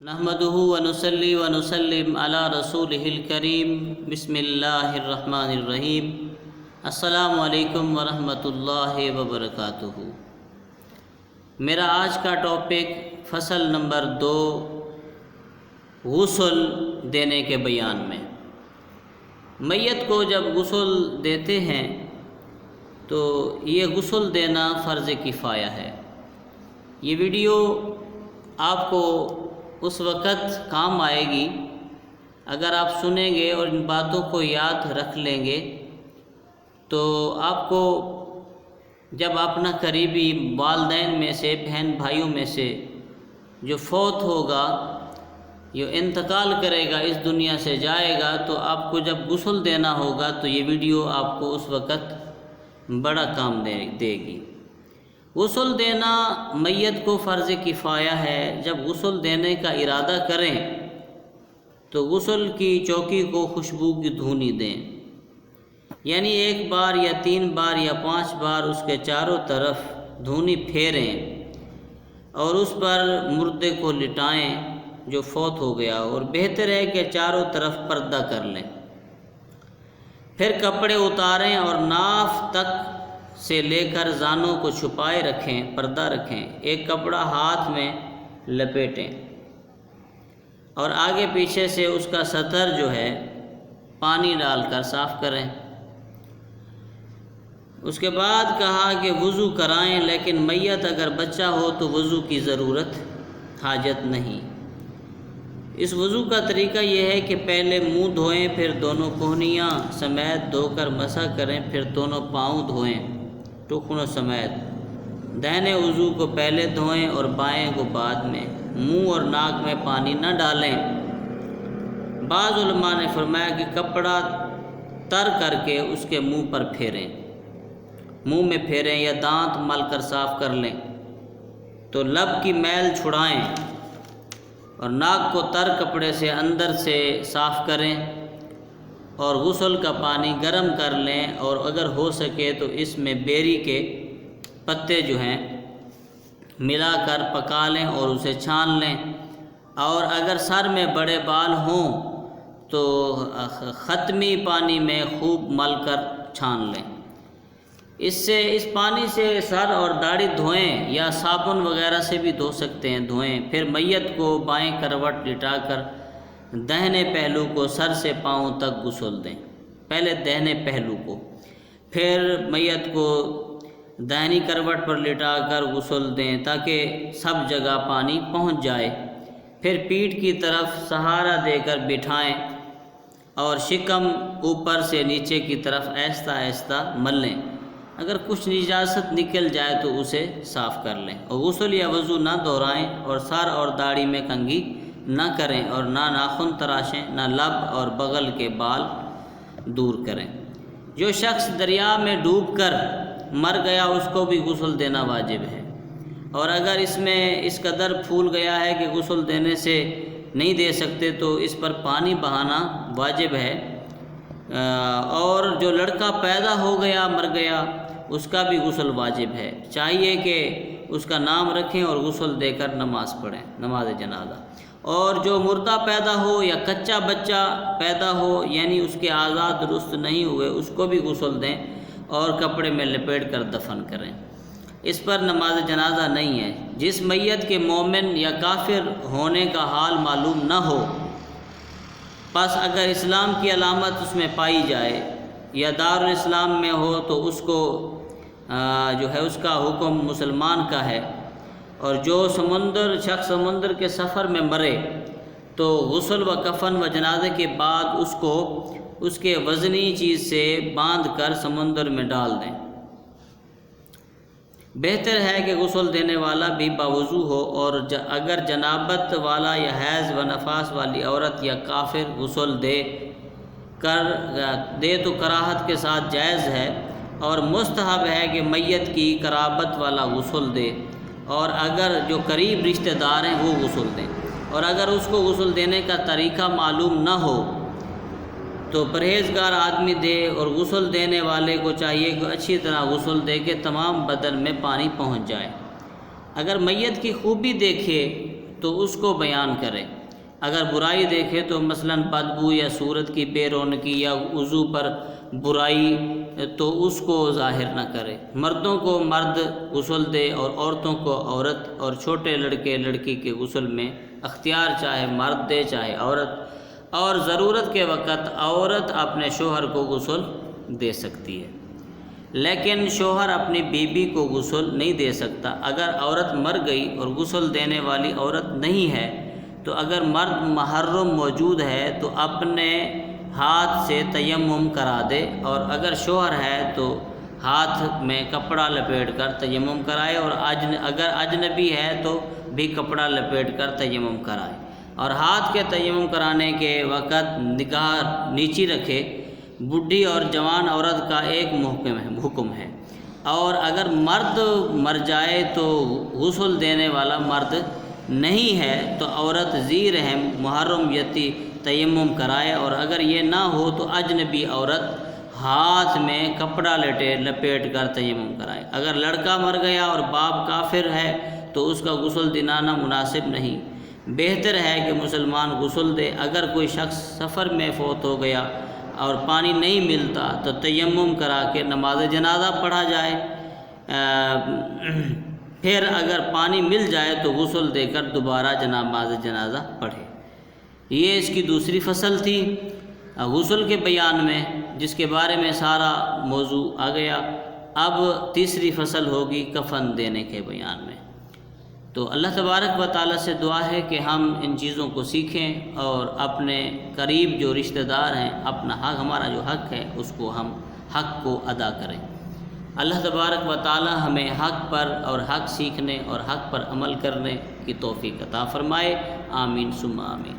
نحمدہ ونصلی ونسلم علی رسولہ الکریم بسم اللہ الرحمن الرحیم السلام علیکم ورحمۃ اللہ وبرکاتہ۔ میرا آج کا ٹاپک فصل نمبر 2 غسل دینے کے بیان میں۔ میت کو جب غسل دیتے ہیں تو یہ غسل دینا فرض کفایہ ہے۔ یہ ویڈیو آپ کو اس وقت کام آئے گی اگر آپ سنیں گے اور ان باتوں کو یاد رکھ لیں گے تو آپ کو جب اپنا قریبی والدین میں سے بہن بھائیوں میں سے جو فوت ہوگا، جو انتقال کرے گا، اس دنیا سے جائے گا، تو آپ کو جب غسل دینا ہوگا تو یہ ویڈیو آپ کو اس وقت بڑا کام دے گی۔ غسل دینا میت کو فرض کفایہ ہے۔ جب غسل دینے کا ارادہ کریں تو غسل کی چوکی کو خوشبو کی دھونی دیں، یعنی 1 بار یا 3 بار یا 5 بار اس کے چاروں طرف دھونی پھیریں اور اس پر مردے کو لٹائیں جو فوت ہو گیا، اور بہتر ہے کہ چاروں طرف پردہ کر لیں۔ پھر کپڑے اتاریں اور ناف تک سے لے کر زانوں کو چھپائے رکھیں، پردہ رکھیں۔ ایک کپڑا ہاتھ میں لپیٹیں اور آگے پیچھے سے اس کا سطر جو ہے پانی ڈال کر صاف کریں۔ اس کے بعد کہا کہ وضو کرائیں، لیکن میت اگر بچہ ہو تو وضو کی ضرورت حاجت نہیں۔ اس وضو کا طریقہ یہ ہے کہ پہلے منہ دھوئیں، پھر دونوں کوہنیاں سمیت دھو کر مسح کریں، پھر دونوں پاؤں دھوئیں ٹخنوں سمیت۔ دہنے عضو کو پہلے دھوئیں اور بائیں کو بعد میں۔ منہ اور ناک میں پانی نہ ڈالیں۔ بعض علماء نے فرمایا کہ کپڑا تر کر کے اس کے منہ پر پھیریں، منہ میں پھیریں یا دانت مل کر صاف کر لیں تو لب کی میل چھڑائیں اور ناک کو تر کپڑے سے اندر سے صاف کریں اور غسل کا پانی گرم کر لیں، اور اگر ہو سکے تو اس میں بیری کے پتے جو ہیں ملا کر پکا لیں اور اسے چھان لیں، اور اگر سر میں بڑے بال ہوں تو ختمی پانی میں خوب مل کر چھان لیں۔ اس پانی سے سر اور داڑھی دھوئیں یا صابن وغیرہ سے بھی دھو سکتے ہیں، دھوئیں۔ پھر میت کو بائیں کروٹ لٹا کر دہنے پہلو کو سر سے پاؤں تک غسل دیں، پہلے دہنے پہلو کو، پھر میت کو دہنی کروٹ پر لٹا کر غسل دیں تاکہ سب جگہ پانی پہنچ جائے۔ پھر پیٹھ کی طرف سہارا دے کر بٹھائیں اور شکم اوپر سے نیچے کی طرف آہستہ آہستہ ملیں۔ اگر کچھ نجاست نکل جائے تو اسے صاف کر لیں، اور غسل یا وضو نہ دہرائیں، اور سر اور داڑھی میں کنگھی نہ کریں، اور نہ ناخن تراشیں، نہ لب اور بغل کے بال دور کریں۔ جو شخص دریا میں ڈوب کر مر گیا اس کو بھی غسل دینا واجب ہے، اور اگر اس میں اس قدر پھول گیا ہے کہ غسل دینے سے نہیں دے سکتے تو اس پر پانی بہانا واجب ہے۔ اور جو لڑکا پیدا ہو گیا مر گیا اس کا بھی غسل واجب ہے، چاہیے کہ اس کا نام رکھیں اور غسل دے کر نماز پڑھیں، نماز جنازہ۔ اور جو مردہ پیدا ہو یا کچا بچہ پیدا ہو، یعنی اس کے اعضاء درست نہیں ہوئے، اس کو بھی غسل دیں اور کپڑے میں لپیٹ کر دفن کریں۔ اس پر نماز جنازہ نہیں ہے۔ جس میت کے مومن یا کافر ہونے کا حال معلوم نہ ہو، پس اگر اسلام کی علامت اس میں پائی جائے یا دارالاسلام میں ہو تو اس کو جو ہے اس کا حکم مسلمان کا ہے، اور جو شخص سمندر کے سفر میں مرے تو غسل و کفن و جنازے کے بعد اس کو اس کے وزنی چیز سے باندھ کر سمندر میں ڈال دیں۔ بہتر ہے کہ غسل دینے والا بھی باوضو ہو، اور اگر جنابت والا یا حیض و نفاس والی عورت یا کافر غسل دے تو کراہت کے ساتھ جائز ہے، اور مستحب ہے کہ میت کی قرابت والا غسل دے، اور اگر جو قریب رشتہ دار ہیں وہ غسل دیں، اور اگر اس کو غسل دینے کا طریقہ معلوم نہ ہو تو پرہیزگار آدمی دے، اور غسل دینے والے کو چاہیے کہ اچھی طرح غسل دے کہ تمام بدن میں پانی پہنچ جائے۔ اگر میت کی خوبی دیکھے تو اس کو بیان کرے، اگر برائی دیکھے تو مثلاً بدبو یا صورت کی بے رونقی یا وضو پر برائی تو اس کو ظاہر نہ کرے۔ مردوں کو مرد غسل دے اور عورتوں کو عورت، اور چھوٹے لڑکے لڑکی کے غسل میں اختیار چاہے مرد دے چاہے عورت، اور ضرورت کے وقت عورت اپنے شوہر کو غسل دے سکتی ہے، لیکن شوہر اپنی بیوی کو غسل نہیں دے سکتا۔ اگر عورت مر گئی اور غسل دینے والی عورت نہیں ہے تو اگر مرد محرم موجود ہے تو اپنے ہاتھ سے تیمم کرا دے، اور اگر شوہر ہے تو ہاتھ میں کپڑا لپیٹ کر تیمم کرائے، اور اگر اجنبی ہے تو بھی کپڑا لپیٹ کر تیمم کرائے، اور ہاتھ کے تیمم کرانے کے وقت نگاہ نیچی رکھے۔ بوڑھی اور جوان عورت کا ایک حکم ہے، اور اگر مرد مر جائے تو غسل دینے والا مرد نہیں ہے تو عورت ذی رحم محرم یتی تیمم کرائے، اور اگر یہ نہ ہو تو اجنبی عورت ہاتھ میں کپڑا لپیٹ کر تیمم کرائے۔ اگر لڑکا مر گیا اور باپ کافر ہے تو اس کا غسل دلانا مناسب نہیں، بہتر ہے کہ مسلمان غسل دے۔ اگر کوئی شخص سفر میں فوت ہو گیا اور پانی نہیں ملتا تو تیمم کرا کے نماز جنازہ پڑھا جائے، پھر اگر پانی مل جائے تو غسل دے کر دوبارہ نماز جنازہ پڑھے۔ یہ اس کی دوسری فصل تھی غسل کے بیان میں، جس کے بارے میں سارا موضوع آ گیا۔ اب تیسری فصل ہوگی کفن دینے کے بیان میں۔ تو اللہ تبارک و تعالیٰ سے دعا ہے کہ ہم ان چیزوں کو سیکھیں اور اپنے قریب جو رشتہ دار ہیں اپنا حق، ہمارا جو حق ہے اس کو ہم حق کو ادا کریں۔ اللہ تبارک و تعالیٰ ہمیں حق پر اور حق سیکھنے اور حق پر عمل کرنے کی توفیق عطا فرمائے۔ آمین ثم آمین۔